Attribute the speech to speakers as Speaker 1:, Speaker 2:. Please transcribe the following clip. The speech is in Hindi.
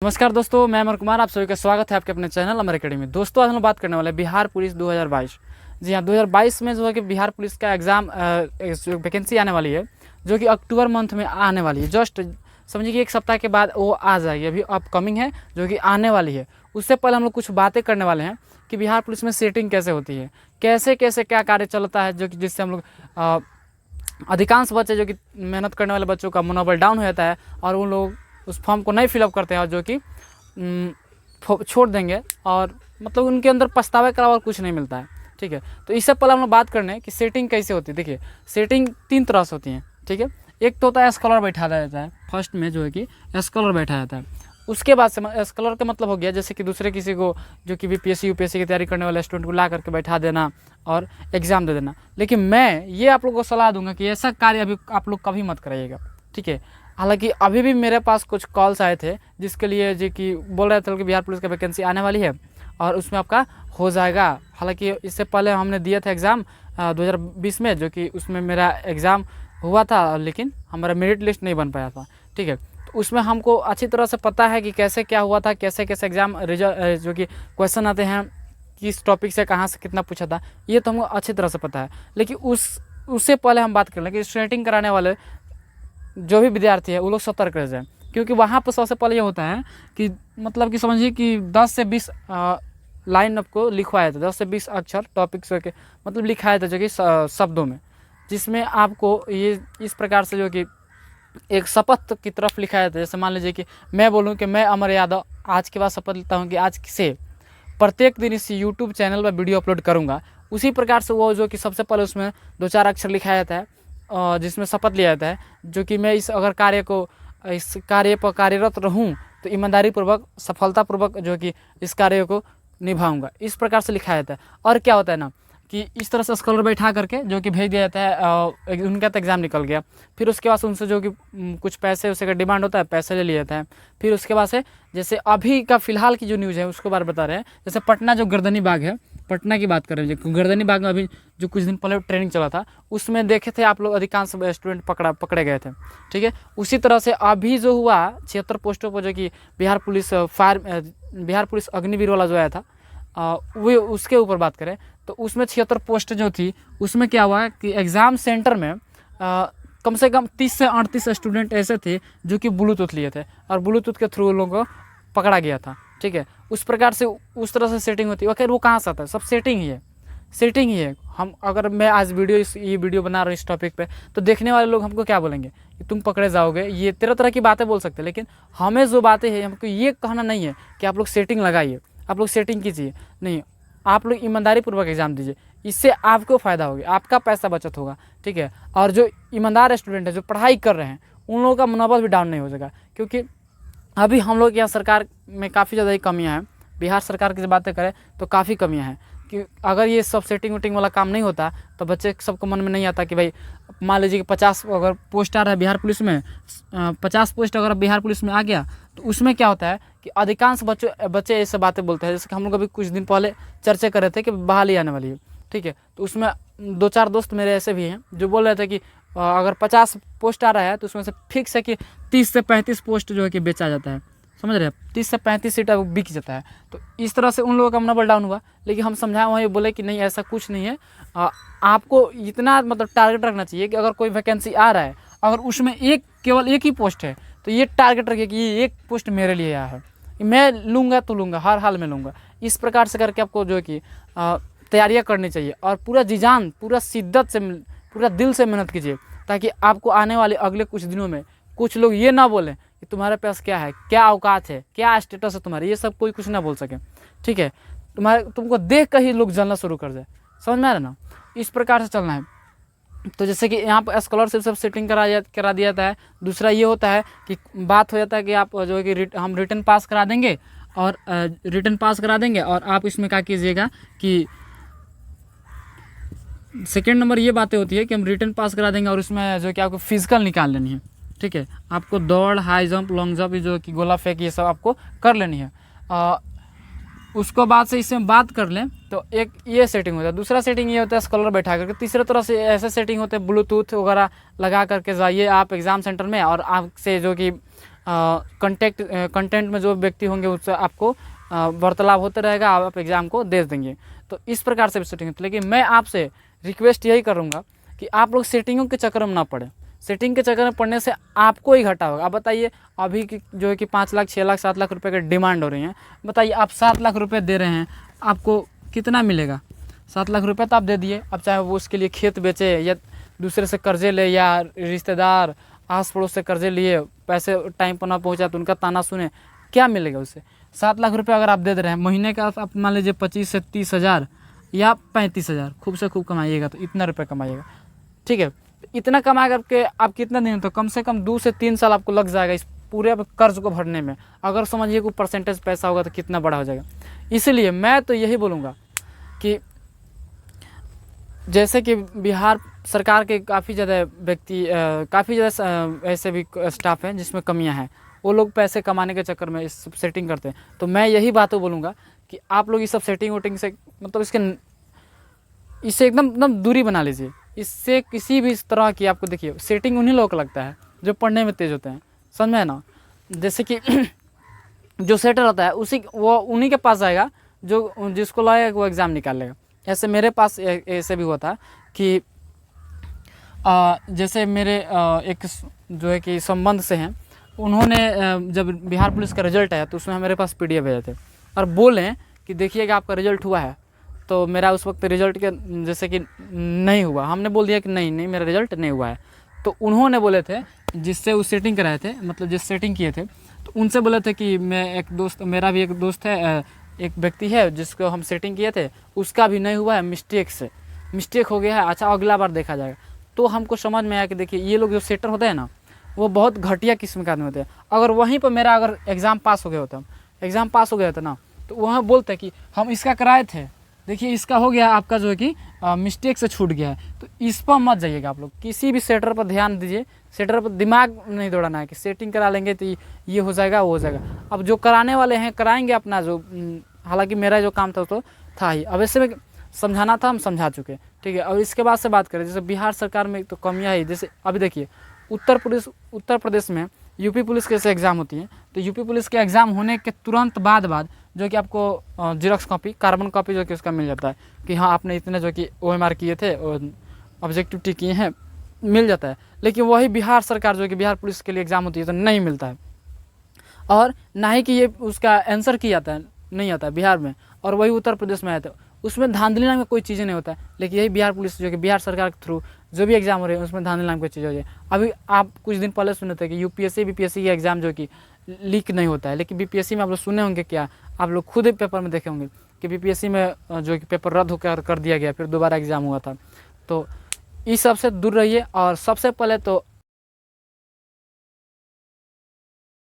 Speaker 1: नमस्कार दोस्तों, मैं अमर कुमार, आप सभी का स्वागत है आपके अपने चैनल अमर अकेडमी में। दोस्तों, आज हम बात करने वाले हैं बिहार पुलिस 2022। जी हाँ, 2022 में जो है कि बिहार पुलिस का एग्ज़ाम वैकेंसी आने वाली है, जो कि अक्टूबर मंथ में आने वाली है। जस्ट समझिए कि एक सप्ताह के बाद वो आ जाएगी, अभी अपकमिंग है, जो कि आने वाली है। उससे पहले हम लोग कुछ बातें करने वाले हैं कि बिहार पुलिस में सेटिंग कैसे होती है, कैसे कैसे क्या कार्य चलता है, जो कि जिससे हम लोग अधिकांश बच्चे जो कि मेहनत करने वाले बच्चों का मनोबल डाउन हो जाता है और उन लोग उस फॉर्म को नहीं फिलअप करते हैं और जो कि छोड़ देंगे और मतलब उनके अंदर पछतावे के अलावा कुछ नहीं मिलता है। ठीक है, तो इससे पहले हम लोग बात करने कि सेटिंग कैसे होती है। देखिए, सेटिंग 3 तरह से होती है। ठीक है, एक तो होता है स्कॉलर बैठा जाता है, फर्स्ट में जो है कि स्कॉलर बैठा जाता है। उसके बाद से स्कॉलर का मतलब हो गया जैसे कि दूसरे किसी को जो कि बीपीएससी यूपीएससी की तैयारी करने वाले स्टूडेंट को ला करके बैठा देना और एग्ज़ाम दे देना। लेकिन मैं ये आप लोगों को सलाह दूंगा कि ऐसा कार्य अभी आप लोग कभी मत कराइएगा। ठीक है, हालांकि अभी भी मेरे पास कुछ कॉल्स आए थे जिसके लिए जो कि बोल रहे थे कि बिहार पुलिस का वैकेंसी आने वाली है और उसमें आपका हो जाएगा। हालांकि इससे पहले हमने दिया था एग्ज़ाम 2020 में, जो कि उसमें मेरा एग्ज़ाम हुआ था लेकिन हमारा मेरिट लिस्ट नहीं बन पाया था। ठीक है, तो उसमें हमको अच्छी तरह से पता है कि कैसे क्या हुआ था, कैसे कैसे एग्ज़ाम रिजल्ट जो कि क्वेश्चन आते हैं, किस टॉपिक से कहाँ से कितना पूछा था, ये तो हमको अच्छी तरह से पता है। लेकिन उससे पहले हम बात कर लें कि स्टार्टिंग कराने वाले जो भी विद्यार्थी है वो लोग सतर्क रह जाए, क्योंकि वहाँ पर सबसे पहले ये होता है कि मतलब कि समझिए कि 10 से 20 लाइन आपको लिखवाया था, 10 से 20 अक्षर टॉपिक से के मतलब लिखाया था जो कि शब्दों में, जिसमें आपको ये इस प्रकार से जो कि एक शपथ की तरफ लिखाया था। जैसे मान लीजिए कि मैं बोलूँ कि मैं अमर यादव आज के बाद शपथ लेता हूँ कि आज से प्रत्येक दिन इस यूट्यूब चैनल पर वीडियो अपलोड करूँगा। उसी प्रकार से वो जो कि सबसे पहले उसमें 2-4 अक्षर लिखाया जाता है जिसमें शपथ लिया जाता है, जो कि मैं इस कार्य पर कार्यरत रहूं तो ईमानदारी पूर्वक सफलतापूर्वक जो कि इस कार्य को निभाऊंगा। इस प्रकार से लिखा जाता है। और क्या होता है ना कि इस तरह से स्कॉलर बैठा करके जो कि भेज दिया जाता है, उनका तो एग्ज़ाम निकल गया। फिर उसके बाद उनसे जो कि कुछ पैसे उसे का डिमांड होता है, पैसे ले लिया जाता है। फिर उसके बाद से जैसे अभी का फ़िलहाल की जो न्यूज़ है उसके बारे में बता रहे हैं। जैसे पटना जो गर्दनी बाग है, पटना की बात कर रहे हैं, गर्दनी बाग में अभी जो कुछ दिन पहले ट्रेनिंग चला था उसमें देखे थे आप लोग अधिकांश स्टूडेंट पकड़े गए थे। ठीक है, उसी तरह से अभी जो हुआ 76 पोस्टों पर जो कि बिहार पुलिस अग्निवीर वाला जो आया था वो उसके ऊपर बात करें तो उसमें 76 पोस्ट जो थी उसमें क्या हुआ कि एग्ज़ाम सेंटर में कम से कम 30 से 38 स्टूडेंट ऐसे थे जो कि ब्लूटूथ लिए थे और ब्लूटूथ के थ्रू लोगों को पकड़ा गया था। ठीक है, उस प्रकार से उस तरह से सेटिंग होती है। खैर वो कहाँ से आता है, सब सेटिंग ही है। हम अगर मैं आज ये वीडियो बना रहा हूँ इस टॉपिक पे तो देखने वाले लोग हमको क्या बोलेंगे कि तुम पकड़े जाओगे, ये तरह की बातें बोल सकते हैं। लेकिन हमें जो बातें हैं हमको ये कहना नहीं है कि आप लोग सेटिंग लगाइए, आप लोग सेटिंग कीजिए, नहीं, आप लोग ईमानदारी पूर्वक एग्ज़ाम दीजिए। इससे आपको फ़ायदा होगा, आपका पैसा बचत होगा। ठीक है, और जो ईमानदार स्टूडेंट है जो पढ़ाई कर रहे हैं उन लोगों का मनोबल भी डाउन नहीं हो जाएगा, क्योंकि अभी हम लोग यहाँ सरकार में काफ़ी ज़्यादा ही कमियाँ हैं। बिहार सरकार की बातें करें तो काफ़ी कमियाँ हैं कि अगर ये सब सेटिंग वेटिंग वाला काम नहीं होता तो बच्चे सबको मन में नहीं आता कि भाई मान लीजिए कि 50 अगर पोस्ट आ रहा है बिहार पुलिस में, 50 पोस्ट अगर बिहार पुलिस में आ गया तो उसमें क्या होता है कि अधिकांश बच्चे ऐसे बातें बोलते हैं। जैसे कि हम लोग अभी कुछ दिन पहले चर्चा कर रहे थे कि बहाली आने वाली है। ठीक है, तो उसमें 2-4 दोस्त मेरे ऐसे भी हैं जो बोल रहे थे कि अगर 50 पोस्ट आ रहा है तो उसमें से फिक्स है कि 30 से 35 पोस्ट जो है कि बेचा जाता है। समझ रहे हैं, 30 से 35 सीट बिक जाता है। तो इस तरह से उन लोगों का मनोबल डाउन हुआ। लेकिन हम समझाए वहाँ ये बोले कि नहीं ऐसा कुछ नहीं है, आपको इतना मतलब टारगेट रखना चाहिए कि अगर कोई वैकेंसी आ रहा है अगर उसमें केवल एक ही पोस्ट है तो ये टारगेट रखिए कि ये एक पोस्ट मेरे लिए आया है, मैं लूँगा तो लूँगा, हर हाल में लूँगा। इस प्रकार से करके आपको जो है कि तैयारियाँ करनी चाहिए और पूरा जी जान, पूरा शिद्दत से, पूरा दिल से मेहनत कीजिए, ताकि आपको आने वाले अगले कुछ दिनों में कुछ लोग ये ना बोलें कि तुम्हारे पास क्या है, क्या औकात है, क्या स्टेटस है तुम्हारी, ये सब कोई कुछ ना बोल सके। ठीक है, तुमको देख कर ही लोग जलना शुरू कर जाए। समझ में आ रहा ना, इस प्रकार से चलना है। तो जैसे कि यहाँ पर स्कॉलरशिप सब सेटिंग करा दिया जाता है। दूसरा ये होता है कि बात हो जाता है कि आप जो है कि हम रिटर्न पास करा देंगे और आप इसमें क्या कीजिएगा कि सेकेंड नंबर ये बातें होती है कि हम रिटर्न पास करा देंगे और उसमें जो कि आपको फिजिकल निकाल लेनी है। ठीक है, आपको दौड़, हाई जंप, लॉन्ग जंप, जो कि गोला फेंक, ये सब आपको कर लेनी है। उसको बाद से इसमें बात कर लें तो एक ये सेटिंग होता है। दूसरा सेटिंग ये होता है स्कॉलर बैठा करके। तीसरे तरह से ऐसे सेटिंग होते हैं ब्लूटूथ वगैरह लगा करके जाइए आप एग्ज़ाम सेंटर में और आपसे जो कि कंटेंट में जो व्यक्ति होंगे उससे आपको वार्तालाप होता रहेगा, आप एग्ज़ाम को दे देंगे। तो इस प्रकार से भी सेटिंग होती है। लेकिन मैं आपसे रिक्वेस्ट यही करूँगा कि आप लोग सेटिंगों के चक्कर में ना पड़े। सेटिंग के चक्कर में पड़ने से आपको ही घाटा होगा। आप बताइए, अभी की जो है कि 5 लाख 6 लाख 7 लाख रुपए की डिमांड हो रही है, बताइए आप 7 लाख रुपए दे रहे हैं, आपको कितना मिलेगा? 7 लाख रुपए तो आप दे दिए, अब चाहे वो उसके लिए खेत बेचे या दूसरे से कर्जे ले या रिश्तेदार आस पड़ोस से कर्जे लिए, पैसे टाइम पर ना पहुँचा तो उनका ताना सुने, क्या मिलेगा उससे? 7 लाख रुपये अगर आप दे रहे हैं, महीने का आप मान लीजिए 25 से 30 हज़ार या 35 हज़ार खूब से खूब कमाइएगा तो इतना रुपये कमाइएगा, ठीक है। इतना कमा करके आप कितना दिन, तो कम से कम 2 से 3 साल आपको लग जाएगा इस पूरे कर्ज को भरने में। अगर समझिए कोई परसेंटेज पैसा होगा तो कितना बड़ा हो जाएगा। इसीलिए मैं तो यही बोलूँगा कि जैसे कि बिहार सरकार के काफ़ी ज़्यादा व्यक्ति, काफ़ी ज़्यादा ऐसे भी स्टाफ हैं जिसमें कमियां हैं, वो लोग पैसे कमाने के चक्कर में इस सब सेटिंग करते हैं। तो मैं यही बातों बोलूँगा कि आप लोग इस सब सेटिंग वोटिंग से मतलब इससे एकदम दूरी बना लीजिए। इससे किसी भी इस तरह की, आपको देखिए सेटिंग उन्हीं लोगों को लगता है जो पढ़ने में तेज़ होते हैं, समझ में ना। जैसे कि जो सेटर होता है वो उन्हीं के पास जाएगा जो जिसको लगेगा वो एग्ज़ाम निकाल लेगा। ऐसे मेरे पास ऐसे भी हुआ था कि जैसे मेरे एक जो है कि संबंध से हैं, उन्होंने जब बिहार पुलिस का रिजल्ट आया तो उसमें मेरे पास PDF भेजे थे और बोले कि देखिएगा आपका रिजल्ट हुआ है। तो मेरा उस वक्त रिजल्ट के जैसे कि नहीं हुआ, हमने बोल दिया कि नहीं मेरा रिजल्ट नहीं हुआ है। तो उन्होंने बोले थे, जिससे वो सेटिंग कराए थे, मतलब जिस सेटिंग किए थे, तो उनसे बोले थे कि मेरा भी एक दोस्त है, एक व्यक्ति है जिसको हम सेटिंग किए थे, उसका भी नहीं हुआ है, मिस्टेक हो गया है, अच्छा अगला बार देखा जाएगा। तो हमको समझ में आया कि देखिए ये लोग जो सेटर होते हैं ना, वो बहुत घटिया किस्म के आदमी होते हैं। अगर वहीं पर मेरा अगर एग्ज़ाम पास हो गया होता ना, तो वहाँ बोलते कि हम इसका कराए थे, देखिए इसका हो गया, आपका जो है कि मिस्टेक से छूट गया है। तो इस पर मत जाइएगा आप लोग, किसी भी सेटर पर ध्यान दीजिए। सेटर पर दिमाग नहीं दौड़ाना है कि सेटिंग करा लेंगे तो ये हो जाएगा वो हो जाएगा। अब जो कराने वाले हैं कराएंगे अपना, जो हालांकि मेरा जो काम था तो था ही, अब ऐसे में समझाना था, हम समझा चुके, ठीक है। और इसके बाद से बात करें, जैसे बिहार सरकार में तो कमियाँ ही, जैसे अभी देखिए उत्तर प्रदेश में यूपी पुलिस के जैसे एग्ज़ाम होती है, तो यूपी पुलिस के एग्ज़ाम होने के तुरंत बाद जो कि आपको जेरॉक्स कॉपी, कार्बन कॉपी जो कि उसका मिल जाता है कि हाँ आपने इतने जो कि OMR किए थे और ऑब्जेक्टिविटी किए हैं, मिल जाता है। लेकिन वही बिहार सरकार जो कि बिहार पुलिस के लिए एग्ज़ाम होती है तो नहीं मिलता है, और ना ही कि ये उसका आंसर की आता है, नहीं आता है बिहार में, और वही उत्तर प्रदेश में आता है। उसमें धांधली नाम का कोई चीज़ें नहीं होता है। लेकिन यही बिहार पुलिस जो कि बिहार सरकार के थ्रू जो भी एग्ज़ाम हो रहे हैं उसमें धांधली नाम की चीज़ हो जाए। अभी आप कुछ दिन पहले सुने थे कि UPSC BPSC का एग्ज़ाम जो कि लीक नहीं होता है, लेकिन BPSC में आप लोग सुने होंगे, क्या आप लोग खुद ही पेपर में देखे होंगे कि BPSC में जो कि पेपर रद्द होकर कर दिया गया, फिर दोबारा एग्ज़ाम हुआ था। तो इस सबसे दूर रहिए, और सबसे पहले तो